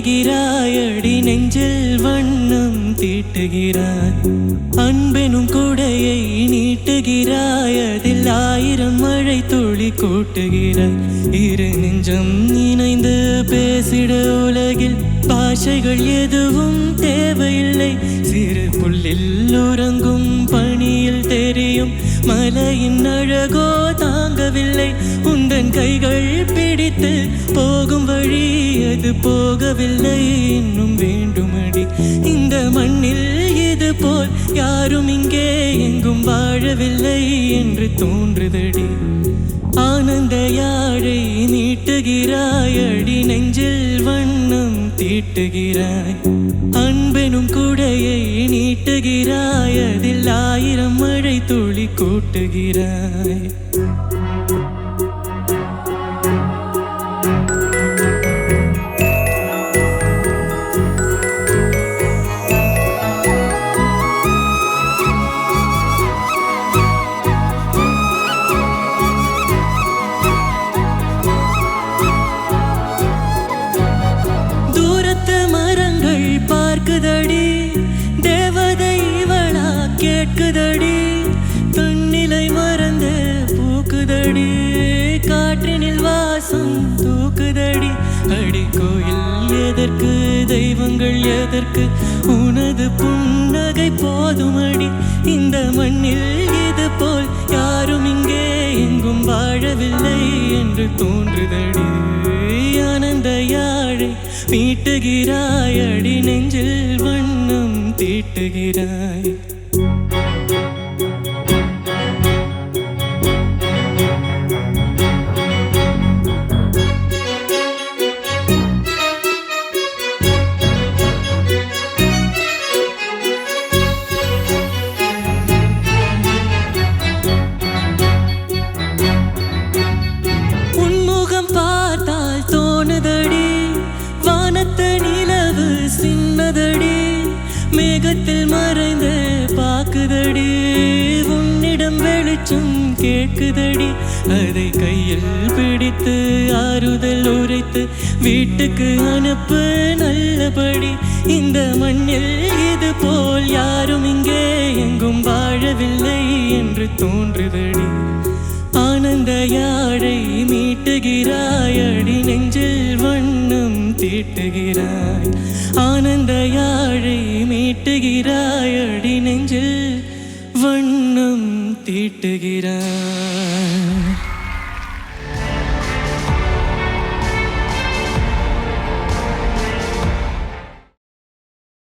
மீட்டுகிறாய் அடி நெஞ்சில் வண்ணம் தீட்டுகிறாய் அன்பெனும் கொடையை நீட்டுகிறாய் அதில் ஆயிரம் மழை துளி கூட்டுகிறாய் இரு நெஞ்சம் இணைந்து பேசிட உலகில் பாஷைகள் எதுவும் தேவையில்லை சிறு புல்லில் உறங்கும் பணியில் தெரியும் மலையின் அழகோ தாங்கவில்லை உந்தன் கைகள் பிடித்து போகும் வழி அது போகவில்லை இன்னும் வேண்டுமடி இந்த மண்ணில் இது போல் யாரும் இங்கே எங்கும் வாழவில்லை என்று தோன்றுதடி ஆனந்த யாழை நீட்டுகிறாய் அடி நெஞ்சில் வண்ணம் தீட்டுகிறாய் அன்பெனும் குடையை நீட்டுகிறாய் அதில் ஆயிரம் மழை துளி கூட்டுகிறாய் பார்க்குதடி தேவதை இவளா கேட்குதடி தன்னிலை மறந்து பூக்குதடி காற்றினில் வாசம் தூக்குதடி அடி கோயில் எதற்கு தெய்வங்கள் எதற்கு உனது புன்னகை போதுமடி இந்த மண்ணில் இது போல் யாரும் இங்கே எங்கும் வாழவில்லை என்று தோன்றுதடி ஆனந்த யாழை மீட்டுகிறாய் அடி நெஞ்சில் வண்ணம் தீட்டுகிறாய் உன்முகம் பார்த்தால் தோணுதடி வானத்து நிலவு சின்னதடி மேகத்தில் மறைந்து பாக்குதடி உன்னிடம் வெளிச்சம் கேட்குதடி அதை கையில் பிடித்து ஆறுதல் உரைத்து வீட்டுக்கு அனுப்பு நல்லபடி இந்த மண்ணில் இது போல் யாரும் இங்கே எங்கும் வாழவில்லை என்று தோன்றுதடி ஆனந்த யாழை மீட்டுகிறாய் அடி நெஞ்சில் வண்ணம் தீட்டுகிறாய் ஆனந்த யாழை மீட்டுகிறாய் அடி நெஞ்சில் வண்ணம் தீட்டுகிறாய்